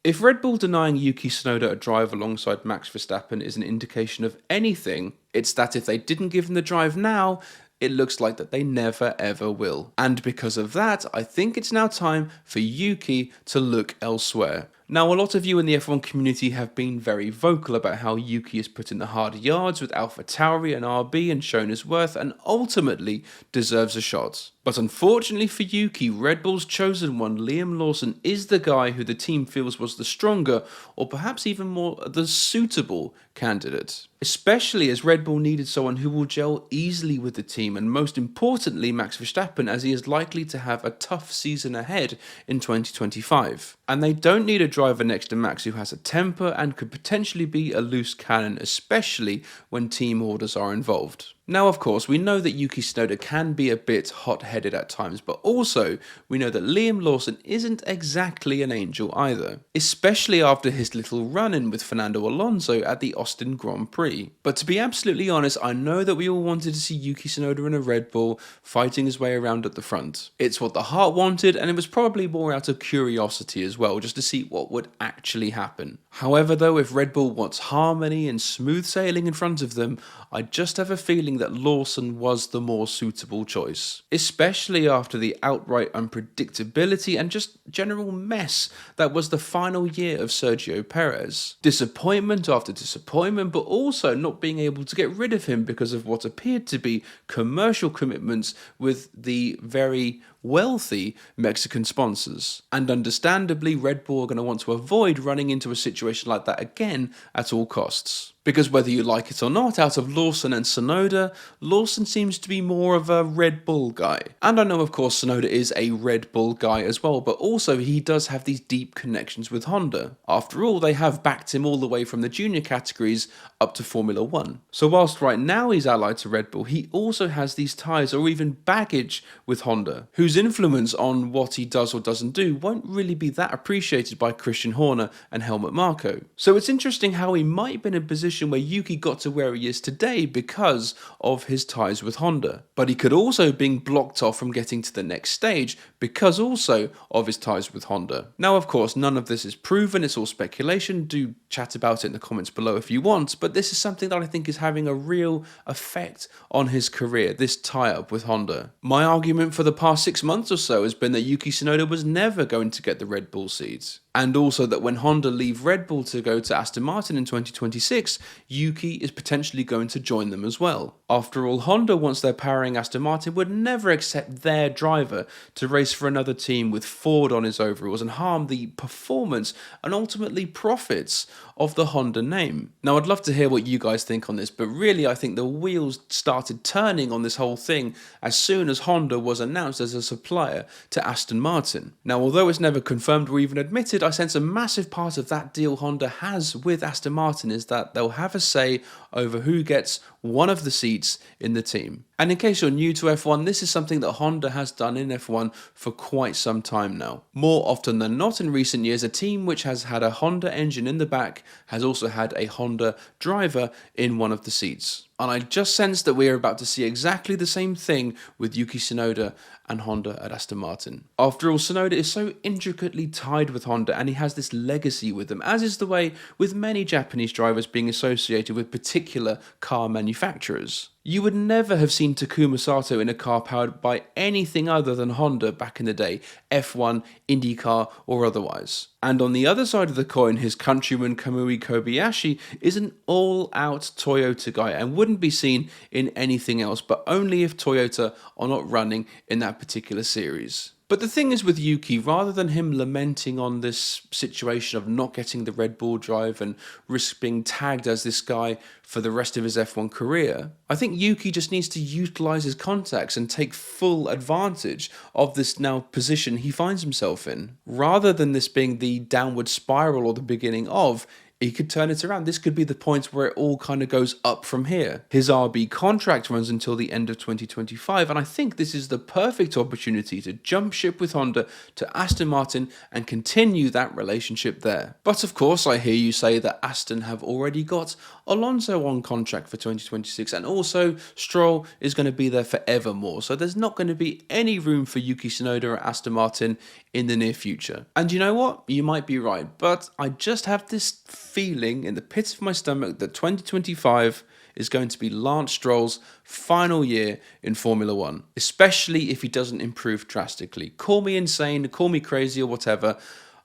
If Red Bull denying Yuki Tsunoda a drive alongside Max Verstappen is an indication of anything, it's that if they didn't give him the drive now, it looks like that they never ever will. And because of that, I think it's now time for Yuki to look elsewhere. Now, a lot of you in the F1 community have been very vocal about how Yuki has put in the hard yards with AlphaTauri and RB and shown his worth and ultimately deserves a shot. But unfortunately for Yuki, Red Bull's chosen one, Liam Lawson, is the guy who the team feels was the stronger, or perhaps even more the suitable candidate. Especially as Red Bull needed someone who will gel easily with the team, and most importantly Max Verstappen, as he is likely to have a tough season ahead in 2025. And they don't need a driver next to Max who has a temper and could potentially be a loose cannon, especially when team orders are involved. Now, of course, we know that Yuki Tsunoda can be a bit hot-headed at times, but also we know that Liam Lawson isn't exactly an angel either, especially after his little run-in with Fernando Alonso at the Austin Grand Prix. But to be absolutely honest, I know that we all wanted to see Yuki Tsunoda in a Red Bull fighting his way around at the front. It's what the heart wanted, and it was probably more out of curiosity as well, just to see what would actually happen. However, though, if Red Bull wants harmony and smooth sailing in front of them, I just have a feeling that Lawson was the more suitable choice, especially after the outright unpredictability and just general mess that was the final year of Sergio Perez. Disappointment after disappointment, but also not being able to get rid of him because of what appeared to be commercial commitments with the very wealthy Mexican sponsors. And understandably, Red Bull are going to want to avoid running into a situation like that again at all costs. Because whether you like it or not, out of Lawson and Tsunoda, Lawson seems to be more of a Red Bull guy. And I know, of course, Tsunoda is a Red Bull guy as well, but also he does have these deep connections with Honda. After all, they have backed him all the way from the junior categories up to Formula 1. So whilst right now he's allied to Red Bull, he also has these ties or even baggage with Honda, whose influence on what he does or doesn't do won't really be that appreciated by Christian Horner and Helmut Marko. So it's interesting how he might be in a position where Yuki got to where he is today because of his ties with Honda. But he could also be blocked off from getting to the next stage because also of his ties with Honda. Now, of course, none of this is proven, it's all speculation. Do chat about it in the comments below if you want, but this is something that I think is having a real effect on his career, this tie-up with Honda. My argument for the past 6 months or so has been that Yuki Tsunoda was never going to get the Red Bull seats. And also that when Honda leave Red Bull to go to Aston Martin in 2026, Yuki is potentially going to join them as well. After all, Honda, once they're powering Aston Martin, would never accept their driver to race for another team with Ford on his overalls and harm the performance and ultimately profits of the Honda name. Now, I'd love to hear what you guys think on this, but really I think the wheels started turning on this whole thing as soon as Honda was announced as a supplier to Aston Martin. Now, although it's never confirmed or even admitted, I sense a massive part of that deal Honda has with Aston Martin is that they'll have a say over who gets one of the seats in the team. And in case you're new to F1, this is something that Honda has done in F1 for quite some time now. More often than not in recent years, a team which has had a Honda engine in the back has also had a Honda driver in one of the seats. And I just sense that we are about to see exactly the same thing with Yuki Tsunoda and Honda at Aston Martin. After all, Tsunoda is so intricately tied with Honda and he has this legacy with them, as is the way with many Japanese drivers being associated with particular car manufacturers. You would never have seen Takuma Sato in a car powered by anything other than Honda back in the day, F1, IndyCar or otherwise. And on the other side of the coin, his countryman Kamui Kobayashi is an all-out Toyota guy and wouldn't be seen in anything else, but only if Toyota are not running in that particular series. But the thing is with Yuki, rather than him lamenting on this situation of not getting the Red Bull drive and risk being tagged as this guy for the rest of his F1 career, I think Yuki just needs to utilise his contacts and take full advantage of this now position he finds himself in. Rather than this being the downward spiral or the beginning of, he could turn it around. This could be the point where it all kind of goes up from here. His RB contract runs until the end of 2025, and I think this is the perfect opportunity to jump ship with Honda to Aston Martin and continue that relationship there. But of course, I hear you say that Aston have already got Alonso on contract for 2026, and also Stroll is going to be there forevermore, so there's not going to be any room for Yuki Tsunoda at Aston Martin in the near future. And you know what? You might be right, but I just have this feeling in the pit of my stomach that 2025 is going to be Lance Stroll's final year in Formula One, especially if he doesn't improve drastically. Call me insane, call me crazy or whatever,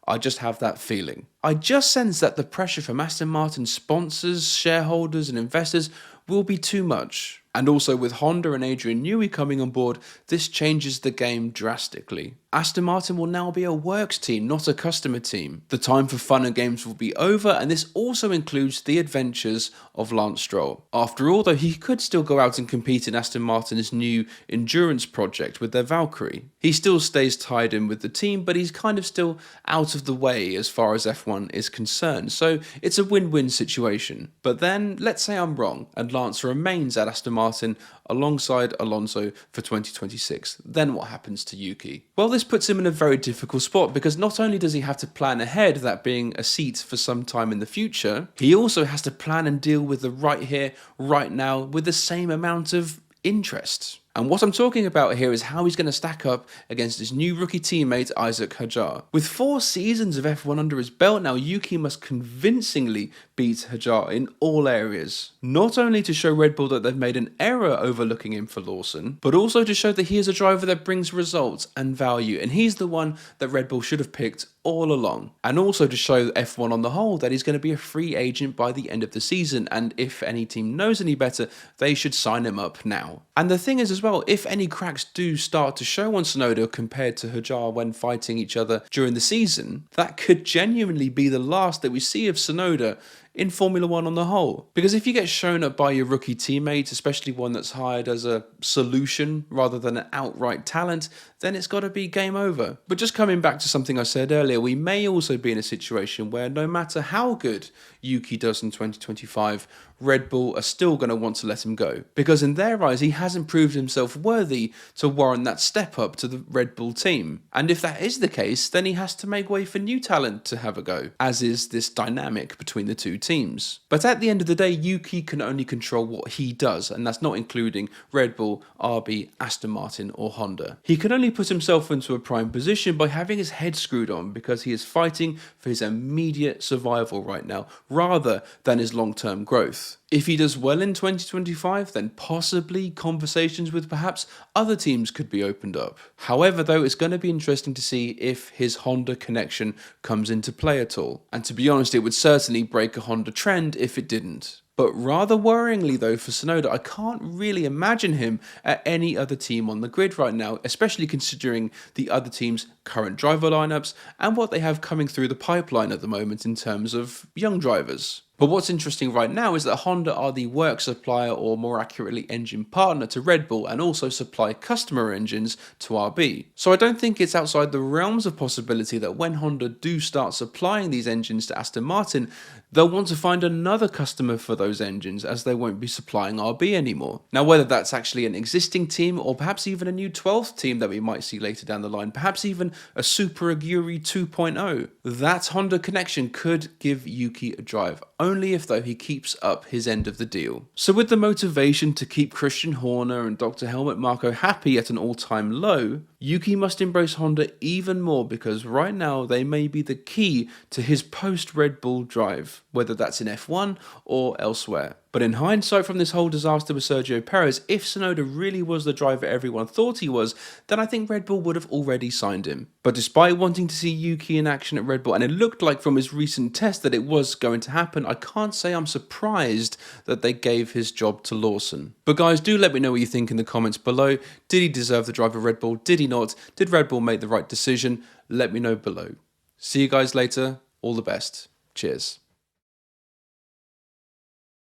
I just have that feeling. I just sense that the pressure from Aston Martin sponsors, shareholders and investors will be too much. And also with Honda and Adrian Newey coming on board, this changes the game drastically. Aston Martin will now be a works team, not a customer team. The time for fun and games will be over, and this also includes the adventures of Lance Stroll. After all, though, he could still go out and compete in Aston Martin's new endurance project with their Valkyrie. He still stays tied in with the team, but he's kind of still out of the way as far as F1 is concerned, so it's a win-win situation. But then, let's say I'm wrong, and Lance remains at Aston Martin alongside Alonso for 2026. Then what happens to Yuki? Well, this puts him in a very difficult spot, because not only does he have to plan ahead, that being a seat for some time in the future, he also has to plan and deal with the right here, right now, with the same amount of interest. And what I'm talking about here is how he's going to stack up against his new rookie teammate, Isaac Hadjar. With 4 seasons of F1 under his belt now, Yuki must convincingly beat Hadjar in all areas. Not only to show Red Bull that they've made an error overlooking him for Lawson, but also to show that he is a driver that brings results and value, and he's the one that Red Bull should have picked all along. And also to show F1 on the whole that he's going to be a free agent by the end of the season, and if any team knows any better, they should sign him up now. And the thing is as well, if any cracks do start to show on Tsunoda compared to Hadjar when fighting each other during the season, that could genuinely be the last that we see of Tsunoda in Formula One on the whole. Because if you get shown up by your rookie teammate, especially one that's hired as a solution rather than an outright talent, then it's got to be game over. But just coming back to something I said earlier, we may also be in a situation where no matter how good Yuki does in 2025, Red Bull are still going to want to let him go. Because in their eyes, he hasn't proved himself worthy to warrant that step up to the Red Bull team. And if that is the case, then he has to make way for new talent to have a go, as is this dynamic between the two teams. But at the end of the day, Yuki can only control what he does, and that's not including Red Bull, RB, Aston Martin or Honda. He can only put himself into a prime position by having his head screwed on, because he is fighting for his immediate survival right now, rather than his long-term growth. If he does well in 2025, then possibly conversations with perhaps other teams could be opened up. However, though, it's going to be interesting to see if his Honda connection comes into play at all. And to be honest, it would certainly break a Honda trend if it didn't. But rather worryingly though for Tsunoda, I can't really imagine him at any other team on the grid right now, especially considering the other team's current driver lineups and what they have coming through the pipeline at the moment in terms of young drivers. But what's interesting right now is that Honda are the work supplier, or more accurately engine partner, to Red Bull, and also supply customer engines to RB. So I don't think it's outside the realms of possibility that when Honda do start supplying these engines to Aston Martin, they'll want to find another customer for those engines, as they won't be supplying RB anymore. Now, whether that's actually an existing team or perhaps even a new 12th team that we might see later down the line, perhaps even a Super Aguri 2.0, that Honda connection could give Yuki a drive, only if though he keeps up his end of the deal. So with the motivation to keep Christian Horner and Dr. Helmut Marko happy at an all-time low, Yuki must embrace Honda even more, because right now they may be the key to his post-Red Bull drive, whether that's in F1 or elsewhere. But in hindsight from this whole disaster with Sergio Perez, if Tsunoda really was the driver everyone thought he was, then I think Red Bull would have already signed him. But despite wanting to see Yuki in action at Red Bull, and it looked like from his recent test that it was going to happen, I can't say I'm surprised that they gave his job to Lawson. But guys, do let me know what you think in the comments below. Did he deserve the drive of Red Bull? Did he not? Did Red Bull make the right decision? Let me know below. See you guys later. All the best. Cheers.